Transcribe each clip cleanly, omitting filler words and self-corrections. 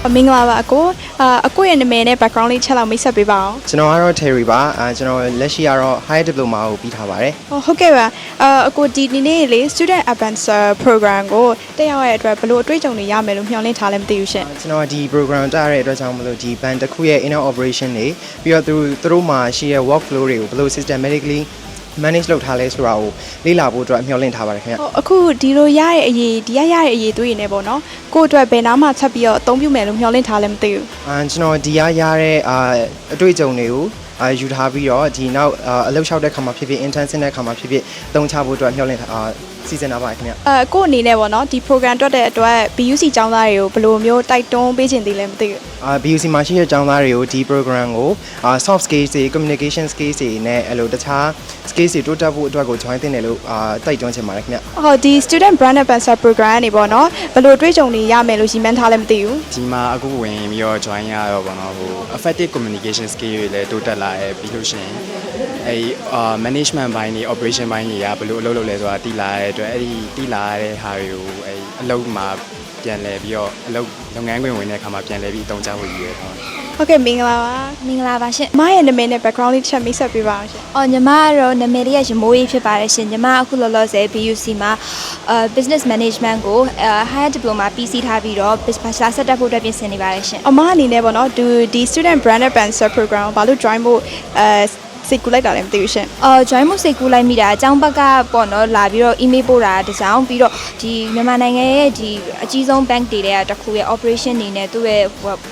မင်္ဂလာပါအကိုရဲ့နာမည်နဲ့ background လေးချက်လောက်မိတ်ဆက်ပေးပါအောင် ကျွန်တော်ကတော့ Terry ပါကျွန်တော်လက်ရှိကတော့ Higher Diploma ကိုပြီးထားပါတယ် ဟုတ်ကဲ့ပါအကိုဒီနေ့လေ Student Advancer Program ကိုတက်ရောက်ရတဲ့အတွက်ဘယ်လိုအတွေ့အကြုံတွေရမယ်လို့မျှော်လင့်ထားလဲမသိဘူးရှင်ကျွန်တော်ဒီ program တက်ရတဲ့အတွက်ကြောင့်မလို့ဒီ band တစ်ခုရဲ့ inner operation တွေပြီးတော့သူတို့မှာရှိတဲ့ workflow တွေကိုဘယ်လို systematically manage လုပ်ထားလဲဆိုတာကိုလေ့လာဖို့အတွက်မျှော်လင့်ထားပါတယ်ခင်ဗျအခုဒီလိုရတဲ့အရေးဒီရတဲ့အရေးသွေးနေပေါ့နော်ကိုအတွက်ဘယ်နားမှာချက်ပြီးတော့အသုံးပြုမယ်လို့မျှော်လင့်ထားလဲမသိဘူးကျွန်တော်ဒီရတဲ့အတွေ့အကြုံတွေကိုယူထားပြီးတော့ဒီနောက်အလုပ်လျှောက်တဲ့ခါမှာဖြစ်ဖြစ် intern ဆင်းတဲ့ခါမှာဖြစ်ဖြစ်သုံးချဖို့အတွက်မျှော်လင့်စီစဉ်တာပါခင်ဗျကိုအနေနဲ့ပေါ့နော်ဒီ program တွက်တဲ့အတွက် BUC ကျောင်းသားတွေကိုဘယ်လိုမျိုးတိုက်တွန်းပေးခြင်းသေးလဲမသိဘူးBUC မှာရှိတဲ့ကျောင်းသားတွေကိုဒီ program ကိုsoft skills တွေ communication skills တွေနဲ့အဲ့လိုတခြား skills တွေတိုးတက်ဖို့အတွက်ကို join သင့်တယ်လို့တိုက်တွန်းချင်ပါတယ်ခင်ဗျဒီ student brand ambassador program နေပေါ့နော်ဘယ်လိုတွေးကြုံနေရမယ်လို့ရည်မှန်းထားလဲမသိဘူးဒီမှာအခုဝင်ပြီးတော့ join ရတော့ပေါ့နော်ဟို effective communication skill တွေလည်းတိုးတက်လာတယ်ပြီးလို့ရှိရင်management ဘိုင်းတွေ operation ဘိုင်းတွေကဘယ်လိုအလုပ်လုပ်လဲဆိုတာသိလာတဲ့အတွက်အဲ့ဒီသိလာတဲ့ဟာတွေကိုအလုပ်မှာပြန်လဲပြီးတော့အလုပ်လုပ်ငန်းခွင်ဝင်တဲ့အခါမှာပြန်လဲပြီးအသုံးချဖို့ရည်ရွယ်ထားဟုတ်ကဲ့မင်္ဂလာပါမင်္ဂလာပါရှင်မရဲ့နာမည်နဲ့ background လေးချက်မိတ်ဆက်ပေးပါအောင်ရှင်ညီမကတော့နာမည်လေးရရမိုးကြီးဖြစ်ပါတယ်ရှင်ညီမအခုလောလောဆယ် BUC မှာbusiness management ကိုhigher diploma ပြီးစီးထားပြီးတော့ bachelor ဆက်တက်ဖို့အတွက်ပြင်ဆင်နေပါတယ်ရှင်အမအနေနဲ့ပေါ့နော်ဒီ student brand ambassador program ကိုဘာလို့ join ဖို့စိတ်ကူးလိုက်တာလည်းမသိဘူးရှင်join မှုစိတ်ကူးလိုက်မိတာအကြောင်းဘက်ကပေါ့နော်လာပြီးတော့ email ပို့တာတစောင်းပြီးတော့ဒီမြန်မာနိုင်ငံရဲ့ဒီအကြီးဆုံး bank တွေတဲ့တစ်ခုရဲ့ operation တွေနဲ့သူ့ရဲ့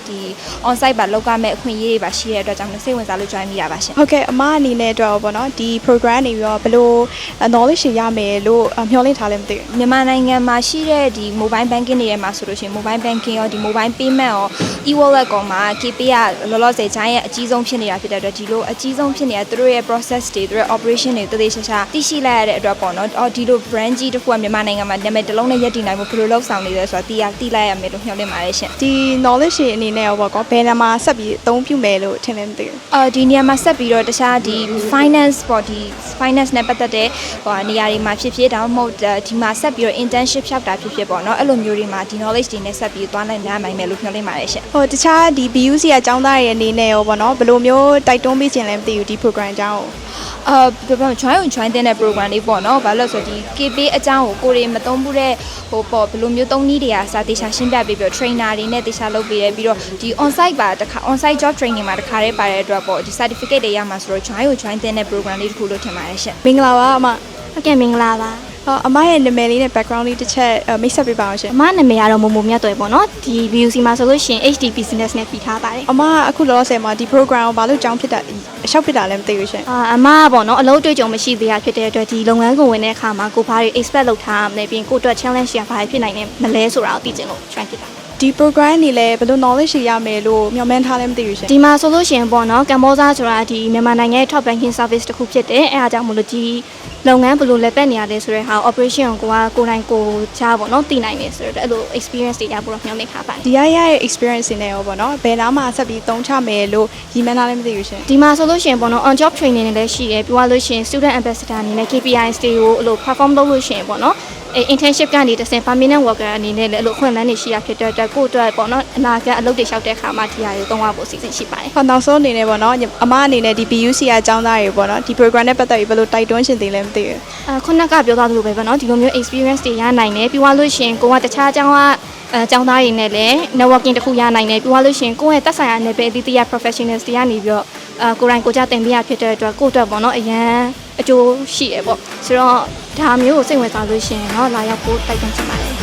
ဒီ on site ပါလောက်ရမယ့်အခွင့်အရေးတွေပါရှိတဲ့အတွက်ကြောင့်စိတ်ဝင်စားလို့ join မိတာပါရှင်ဟုတ်ကဲ့အမအနေနဲ့တော့ပေါ့နော်ဒီ program နေပြီးတော့ဘယ်လို knowledge ရမယ်လို့မျှော်လင့်ထားလည်းမသိဘူးမြန်မာနိုင်ငံမှာရှိတဲ့ဒီ mobile banking တွေထဲမှာဆိုလို့ရှိရင် mobile banking ရောဒီ mobile payment ရော e-wallet ကောမှာ KPay ကလောလောဆယ်ဂျိုင်းရဲ့အကြီးဆုံးဖြစ်နေတာဖြစ်တဲ့အတွက်ဒီလိုအကြီးဆုံးဖြစ်နေတဲ့သူတို့ရဲ့ process တွေသူတို့ operation တွေတသေးချာသိရှိလိုက်ရတဲ့အတွက်ပေါ့နော်ဒီလို brand ကြီးတစ်ခုကမြန်မာနိုင်ငံမှာနာမည်တစ်လုံးနဲ့ရပ်တည်နိုင်မှုဘယ်လိုလုပ်ဆောင်နေလဲဆိုတာသိလိုက်ရမယ်လို့မျှော်လင့်ပါတယ်ရှင်ဒီ knowledge တွေအနေနဲ့ရောပေါ့ကောဘယ်နေရာမှာဆက်ပြီးအသုံးပြုမယ်လို့ထင်လဲမသိဘူးဒီနေရာမှာဆက်ပြီးတော့တခြားဒီ finance ပေါ့ဒီ finance နဲ့ပတ်သက်တဲ့နေရာတွေမှာဖြစ်ဖြစ်ဒါမှမဟုတ်ဒီမှာဆက်ပြီးတော့ internship ဖြောက်တာဖြစ်ဖြစ်ပေါ့နော်အဲ့လိုမျိုးတွေမှာဒီ knowledge တွေနဲ့ဆက်ပြီးသွားနိုင်မယ်လို့မျှော်လင့်ပါတယ်ရှင်တခြားဒီ BUC အကြောင်းသားရဲ့အနေနဲ့ရောပေါ့နော်ဘယ်လိုမျိုးတိုက်တွန်းပေးခြင်းလဲမသိဘူးဒီ program အကြောင်းjoin တဲ့ program လေးပေါ့နော်ဘာလို့ဆိုဒီ KPay အကြောင်းကိုတွေမသုံးဘူးတဲ့ဟိုပေါ့ဘယ်လိုမျိုးသုံးနည်းတွေကစာတေချာရှင်းပြပေးပြီးတော့ trainer တွေနဲ့တေချာလုပ်ပေးတယ်ပြီးတော့ဒီ on site ပါတခါ on site job training မှာတခါတည်းပါတဲ့အတွက်ပေါ့ဒီ certificate တွေရမှာဆိုတော့ join တဲ့ program လေးတစ်ခုလို့ထင်ပါတယ်ရှင်မင်္ဂလာပါအမဟုတ်ကဲ့မင်္ဂလာပါအမရဲ့နာမည်လေးနဲ့ background လေးတစ်ချက်မိတ်ဆက်ပေးပါအောင်ရှင်အမနာမည်ကတော့မိုမိုမြတ်တော်ပေါ့နော်ဒီ BUC မှာဆိုလို့ရှိရင် HD business နဲ့ပြီးထားပါတယ်အမအခုလောလောဆယ်မှာဒီ program ကိုဘာလို့ကြောင်းဖြစ်တာအလျှောက်ဖြစ်တာလည်းမသိဘူးရှင်အမပေါ့နော်အလုပ်တွေ့ကြုံမရှိသေးတာဖြစ်တဲ့အတွက်ဒီလုပ်ငန်းကိုဝင်တဲ့အခါမှာကိုဘာတွေ expect လုပ်ထားမလဲပြီးရင်ကိုအတွက် challenge ရဘာတွေဖြစ်နိုင်လဲမလဲဆိုတာကိုသိချင်လို့ try ဖြစ်တာဒီ program နေလဲဘယ်လို knowledge ရမယ်လို့မျှော်မှန်းထားလဲမသိဘူးရှင်ဒီမှာဆိုလို့ရှိရင်ပေါ့နော်ကမ္ဘောဇာဆိုတာဒီမြန်မာနိုင်ငံရဲ့ top banking service တစ်ခုဖြစ်တယ်အဲအားကြောင့်မလို့ဒီလုပ်ငန်းဘယ်လိုလက်ပတ်နေရလဲဆိုတဲ့ဟာ operation ကိုကိုယ်တိုင်ကိုချားပေါ့နော်သိနိုင်တယ်ဆိုတော့အဲ့လို experience တွေရဖို့တော့မျှော်လင့်ထားပါတယ်ဒီရရဲ့ experience တွေနဲ့ရောပေါ့နော်ဘယ်နားမှာဆက်ပြီးသုံးချမယ်လို့ရည်မှန်းထားလဲမသိဘူးရှင်ဒီမှာဆိုလို့ရှိရင်ပေါ့နော် on job training တွေလည်းရှိတယ်ပြီးတော့လို့ရှိရင် student ambassador အနေနဲ့ KPIs တွေကိုအဲ့လို perform လုပ်လို့ရှိရင်ပေါ့နော်internship ကနေတစ်ဆင့် permanent worker အနေနဲ့လည်းအဲ့လိုအခွင့်အလမ်းတွေရှိရဖြစ်တဲ့အတွက်ကိုယ့်အတွက်ပေါ့နော်အနာဂတ်အလုပ်တွေလျှောက်တဲ့အခါမှာဒီဟာတွေသုံးရဖို့အစီအစဉ်ရှိပါတယ်။နောက်ဆုံးအနေနဲ့ပေါ့နော်အမအနေနဲ့ဒီ BUC အကြောင်းသားတွေပေါ့နော်ဒီ program နဲ့ပတ်သက်ပြီးဘယ်လိုတိုက်တွန်းရှင်သေးလဲမသိဘူး။ခုနကပြောသွားသလိုပဲပေါ့နော်ဒီလိုမျိုး experience တွေရနိုင်တယ်ပြီးသွားလို့ရှိရင်ကိုကတခြားအကြောင်းကျောင်းသားတွေနဲ့လည်း networking တစ်ခုရနိုင်တယ်ပြီးသွားလို့ရှိရင်ကိုယ့်ရဲ့သက်ဆိုင်ရာနယ်ပယ်အသီးသီး professionals တွေကနေပြီးတော့ကိုယ်တိုင်ကိုကြတင်ပေးရဖြစ်တဲ့အတွက်ကိုယ့်အတွက်ပေါ့နော်အရန်အကျိုးရှိရပေါ့ဆိုတော့ဒါမျိုးကိုစိတ်ဝင်စားလို့ရှိရင်တော့လာရောက်ဖို့တိုက်တွန်းချင်ပါတယ်